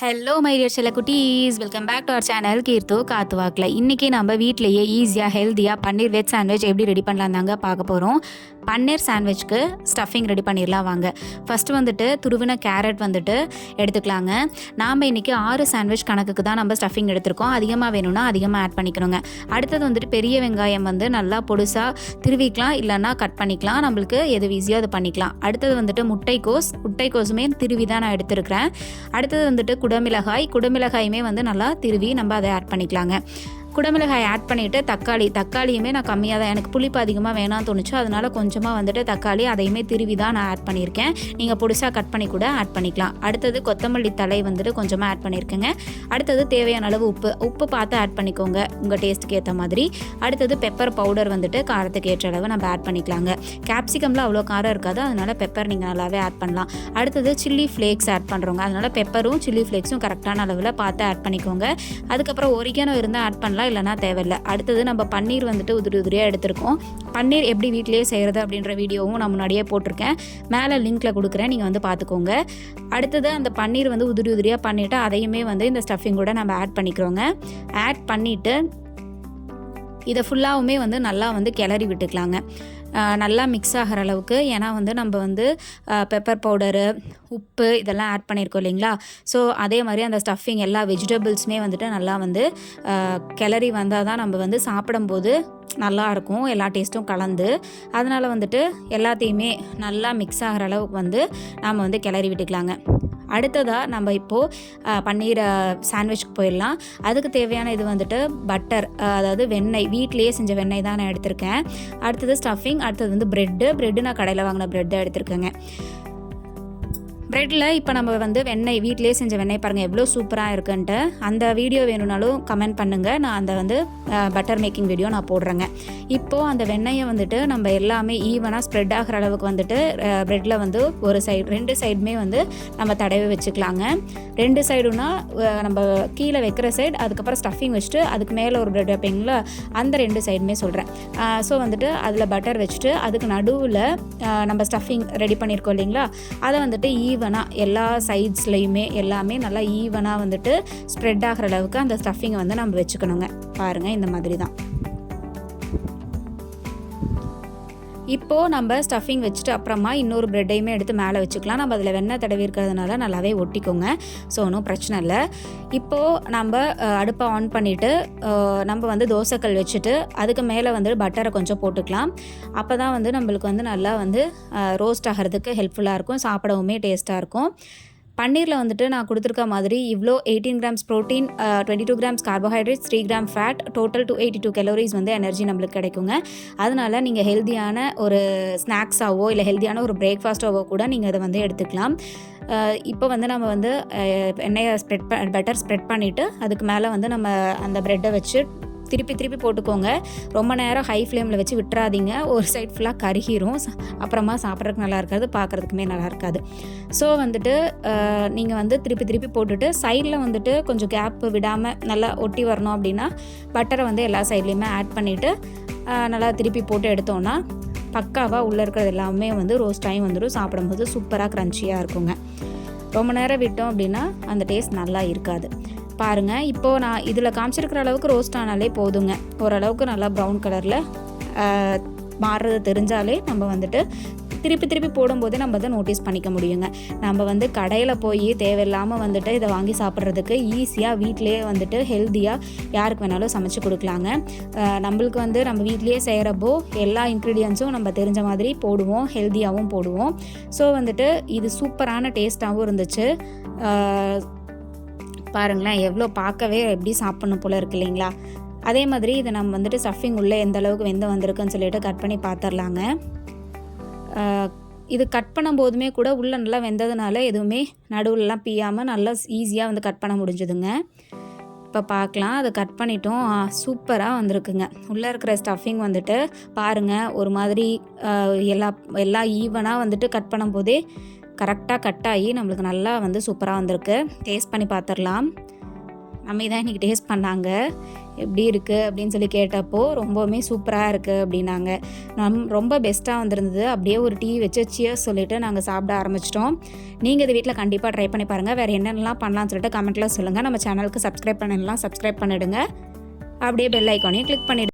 Hello my dear செல்லக்குட்டீஸ், welcome back to our channel கீர்த்து காத்துவாக்கில். இன்றைக்கி நம்ம வீட்டிலையே ஈஸியாக ஹெல்த்தியாக பன்னீர் வெஜ் சாண்ட்விச் எப்படி ரெடி பண்ணலாம் தாங்க பார்க்க போகிறோம். பன்னீர் சாண்ட்விச்க்கு ஸ்டஃபிங் ரெடி பண்ணிடலாம் வாங்க. ஃபஸ்ட்டு வந்துட்டு துருவின கேரட் வந்துட்டு எடுத்துக்கலாங்க. நாம் இன்றைக்கி 6 சாண்ட்விச் கணக்குக்கு தான் நம்ம ஸ்டஃபிங் எடுத்துருக்கோம். அதிகமாக வேணும்னா அதிகமாக ஆட் பண்ணிக்கணுங்க. அடுத்தது வந்துட்டு பெரிய வெங்காயம் வந்து நல்லா பொடுசாக திருவிக்கலாம், இல்லைன்னா கட் பண்ணிக்கலாம். நம்மளுக்கு எது ஈஸியோ அது பண்ணிக்கலாம். அடுத்தது வந்துட்டு முட்டைக்கோஸுமே திருவி தான் நான் எடுத்துருக்கிறேன். அடுத்தது வந்துட்டு குடமிளகாயுமே வந்து நல்லா திருவி நம்ம அதை ஆட் பண்ணிக்கலாங்க. குடமிளகாய் ஆட் பண்ணிவிட்டு தக்காளியுமே நான் கம்மியாக தான், எனக்கு புளிப்பு அதிகமாக வேணாம்னு தோணுச்சு, அதனால் கொஞ்சமாக வந்துட்டு தக்காளி அதையுமே திருவி தான் நான் ஆட் பண்ணியிருக்கேன். நீங்கள் பொடிசாக கட் பண்ணி கூட ஆட் பண்ணிக்கலாம். அடுத்தது கொத்தமல்லி தழை வந்துட்டு கொஞ்சமாக ஆட் பண்ணியிருக்கேங்க. அடுத்தது தேவையான அளவு உப்பு பார்த்து ஆட் பண்ணிக்கோங்க உங்கள் டேஸ்ட்டுக்கு ஏற்ற மாதிரி. அடுத்தது பெப்பர் பவுடர் வந்துட்டு காரத்துக்கு ஏற்ற அளவு நம்ம ஆட் பண்ணிக்கலாங்க. கேப்சிகமில் அவ்வளோ காரம் இருக்காது, அதனால் பெப்பர் நீங்கள் நல்லாவே ஆட் பண்ணலாம். அடுத்தது சில்லி ஃப்ளேக்ஸ் ஆட் பண்ணுறோங்க, அதனால் பெப்பரும் சில்லி ஃப்ளேக்ஸும் கரெக்டான அளவில் பார்த்து ஆட் பண்ணிக்கோங்க. அதுக்கப்புறம் ஒரிகானோ இருந்தால் ஆட் பண்ணலாம், இல்லைனா தேவையில்லை. அடுத்தது நம்ம பன்னீர் வந்துட்டு உதிரியாக எடுத்திருக்கோம். பன்னீர் எப்படி வீட்டிலேயே செய்கிறது அப்படின்ற வீடியோவும் நான் முன்னாடியே போட்டிருக்கேன், மேலே லிங்க்கில் கொடுக்குறேன், நீங்கள் வந்து பார்த்துக்கோங்க. அடுத்தது அந்த பன்னீர் வந்து உதிரியாக பண்ணிவிட்டு அதையுமே வந்து இந்த ஸ்டஃபிங் கூட நம்ம ஆட் பண்ணிக்கிறோங்க. ஆட் பண்ணிவிட்டு இதை ஃபுல்லாகவுமே வந்து நல்லா வந்து கிளறி விட்டுக்கலாங்க, நல்லா மிக்ஸ் ஆகிற அளவுக்கு. ஏன்னா வந்து நம்ம வந்து பெப்பர் பவுடரு, உப்பு இதெல்லாம் ஆட் பண்ணியிருக்கோம் இல்லைங்களா. ஸோ அதே மாதிரி அந்த ஸ்டஃபிங் எல்லா வெஜிடபிள்ஸுமே வந்துட்டு நல்லா வந்து கிளறி வந்தால் தான் நம்ம வந்து சாப்பிடும்போது நல்லாயிருக்கும், எல்லா டேஸ்ட்டும் கலந்து. அதனால் வந்துட்டு எல்லாத்தையுமே நல்லா மிக்ஸ் ஆகிற அளவுக்கு வந்து நாம் வந்து கிளறி விட்டுக்கலாங்க. அடுத்ததாக நம்ம இப்போது பன்னீர் சாண்ட்விச்சுக்கு போயிடலாம். அதுக்கு தேவையான இது வந்துட்டு பட்டர், அதாவது வெண்ணெய், வீட்டிலேயே செஞ்ச வெண்ணெய் தான் நான் எடுத்திருக்கேன். அடுத்தது ஸ்டஃபிங், அடுத்தது வந்து ப்ரெட்டு நான் கடையில் வாங்கின ப்ரெட் தான் எடுத்திருக்கேங்க. ப்ரெட்டில் இப்போ நம்ம வந்து வெண்ணெய், வீட்டிலே செஞ்ச வெண்ணெய் பாருங்கள் எவ்வளோ சூப்பராக இருக்குன்ட்டு. அந்த வீடியோ வேணும்னாலும் கமெண்ட் பண்ணுங்கள், நான் அந்த வந்து பட்டர் மேக்கிங் வீடியோ நான் போடுறேங்க. இப்போது அந்த வெண்ணெயை வந்துட்டு நம்ம எல்லாமே ஈவனாக ஸ்ப்ரெட் ஆகிற அளவுக்கு வந்துட்டு ப்ரெட்டில் வந்து ஒரு சைடு 2 சைடுமே வந்து நம்ம தடவி வச்சுக்கலாங்க. 2 சைடுனா நம்ம கீழே வைக்கிற சைடு, அதுக்கப்புறம் ஸ்டஃபிங் வச்சுட்டு அதுக்கு மேலே ஒரு ப்ரெட் வைப்பீங்களா, அந்த 2 சைடுமே சொல்கிறேன். ஸோ வந்துட்டு அதில் பட்டர் வச்சுட்டு அதுக்கு நடுவில் நம்ம ஸ்டஃபிங் ரெடி பண்ணியிருக்கோம் இல்லைங்களா, அதை வந்துட்டு ஈவனாக எல்லா சைட்ஸ்லையுமே எல்லாமே நல்லா ஈவனாக வந்துட்டு ஸ்ப்ரெட் ஆகிற அளவுக்கு அந்த ஸ்டஃபிங்கை வந்து நம்ம வச்சுக்கணுங்க. பாருங்கள் இந்த மாதிரி தான். இப்போது நம்ம ஸ்டஃபிங் வச்சுட்டு அப்புறமா இன்னொரு ப்ரெட்டையுமே எடுத்து மேலே வச்சுக்கலாம். நம்ம அதில் வெண்ணெய் தடவி இருக்கிறதுனால நல்லாவே ஒட்டிக்கோங்க, ஸோ ஒன்றும் பிரச்சனை இல்லை. இப்போது நம்ம அடுப்பை ஆன் பண்ணிவிட்டு நம்ம வந்து தோசைக்கல் வச்சுட்டு அதுக்கு மேலே வந்து பட்டரை கொஞ்சம் போட்டுக்கலாம். அப்போ தான் வந்து நம்மளுக்கு வந்து நல்லா வந்து ரோஸ்ட் ஆகிறதுக்கு ஹெல்ப்ஃபுல்லாக இருக்கும், சாப்பிடவுமே டேஸ்ட்டாக இருக்கும். பன்னீரில் வந்துட்டு நான் கொடுத்துருக்க மாதிரி இவ்வளோ 18 grams protein, 22 grams carbohydrates, 3 gram fat, total 282 calories வந்து எனர்ஜி நம்மளுக்கு கிடைக்குங்க. அதனால் நீங்கள் ஹெல்த்தியான ஒரு ஸ்நாக்ஸாவோ இல்லை ஹெல்த்தியான ஒரு பிரேக்ஃபாஸ்ட்டாவோ கூட நீங்கள் அதை வந்து எடுத்துக்கலாம். இப்போ வந்து நம்ம வந்து எண்ணெயை பட்டர் ஸ்ப்ரெட் பண்ணிவிட்டு அதுக்கு மேலே வந்து நம்ம அந்த ப்ரெட்டை வச்சு திருப்பி போட்டுக்கோங்க. ரொம்ப நேரம் ஹை ஃப்ளேமில் வச்சு விட்டுறாதீங்க, ஒரு சைட் ஃபுல்லாக கருகிரும், அப்புறமா சாப்பிட்றதுக்கு நல்லா இருக்காது, பார்க்குறதுக்குமே நல்லா இருக்காது. ஸோ வந்துட்டு நீங்கள் வந்து திருப்பி போட்டுட்டு சைடில் வந்துட்டு கொஞ்சம் கேப் விடாமல் நல்லா ஒட்டி வரணும் அப்படின்னா பட்டரை வந்து எல்லா சைட்லேயுமே ஆட் பண்ணிவிட்டு நல்லா திருப்பி போட்டு எடுத்தோன்னா பக்காவாக உள்ளே இருக்கிறது எல்லாமே வந்து ரோஸ்ட் ஆகி வந்துடும், சாப்பிடும்போது சூப்பராக க்ரன்ச்சியாக இருக்குங்க. ரொம்ப நேரம் விட்டோம் அப்படின்னா அந்த டேஸ்ட் நல்லா இருக்காது. பாருங்கள், இப்போது நான் இதில் காமிச்சிருக்கிற அளவுக்கு ரோஸ்ட் ஆனாலே போதுங்க. ஓரளவுக்கு நல்லா ப்ரௌன் கலரில் மாறுறது தெரிஞ்சாலே நம்ம வந்துட்டு திருப்பி போடும்போதே நம்ம அதை நோட்டீஸ் பண்ணிக்க முடியுங்க. நம்ம வந்து கடையில் போய் தேவையில்லாமல் வந்துட்டு இதை வாங்கி சாப்பிட்றதுக்கு ஈஸியாக வீட்டிலேயே வந்துட்டு ஹெல்த்தியாக யாருக்கு வேணாலும் சமைச்சு கொடுக்கலாங்க. நம்மளுக்கு வந்து நம்ம வீட்லேயே செய்கிறப்போ எல்லா இன்க்ரீடியன்ஸும் நம்ம தெரிஞ்ச மாதிரி போடுவோம், ஹெல்த்தியாகவும் போடுவோம். ஸோ வந்துட்டு இது சூப்பரான டேஸ்ட்டாகவும் இருந்துச்சு. பாருங்களேன், எவ்வளோ பார்க்கவே எப்படி சாப்பிட்ணும் போல் இருக்கு இல்லைங்களா. அதே மாதிரி இதை நம்ம வந்துட்டு ஸ்டஃபிங் உள்ளே எந்த அளவுக்கு வந்திருக்குன்னு சொல்லிட்டு கட் பண்ணி பார்த்துடலாங்க. இது கட் பண்ணும்போதுமே கூட உள்ளே நல்லா வெந்ததுனால எதுவுமே நடுவுலலாம் பியாமல் நல்லா ஈஸியாக வந்து கட் பண்ண முடிஞ்சுதுங்க. இப்போ பார்க்கலாம், அதை கட் பண்ணிட்டோம், சூப்பராக வந்திருக்குங்க. உள்ளே இருக்கிற ஸ்டஃபிங் வந்துட்டு பாருங்கள் ஒரு மாதிரி எல்லாம் ஈவனாக வந்துட்டு கட் பண்ணும்போதே கரெக்டாக கட் ஆகி நம்மளுக்கு நல்லா வந்து சூப்பராக வந்திருக்கு. டேஸ்ட் பண்ணி பார்த்துடலாம். அம்மி தான் இன்றைக்கி டேஸ்ட் பண்ணாங்க. எப்படி இருக்குது அப்படின்னு சொல்லி கேட்டப்போ ரொம்பவுமே சூப்பராக இருக்குது அப்படின்னாங்க. ரொம்ப பெஸ்ட்டாக வந்திருந்தது. அப்படியே ஒரு டீ வச்சு சியர்ஸ் சொல்லிவிட்டு நாங்கள் சாப்பிட ஆரம்பிச்சிட்டோம். நீங்கள் இது வீட்டில் கண்டிப்பாக ட்ரை பண்ணி பாருங்கள். வேறு என்னென்னலாம் பண்ணலாம்னு சொல்லிட்டு கமெண்ட்டில் சொல்லுங்கள். நம்ம சேனலுக்கு சப்ஸ்கிரைப் பண்ணிடலாம், சப்ஸ்கிரைப் பண்ணிவிடுங்க. அப்படியே பெல் ஐக்கானையும் கிளிக் பண்ணிவிடுங்க.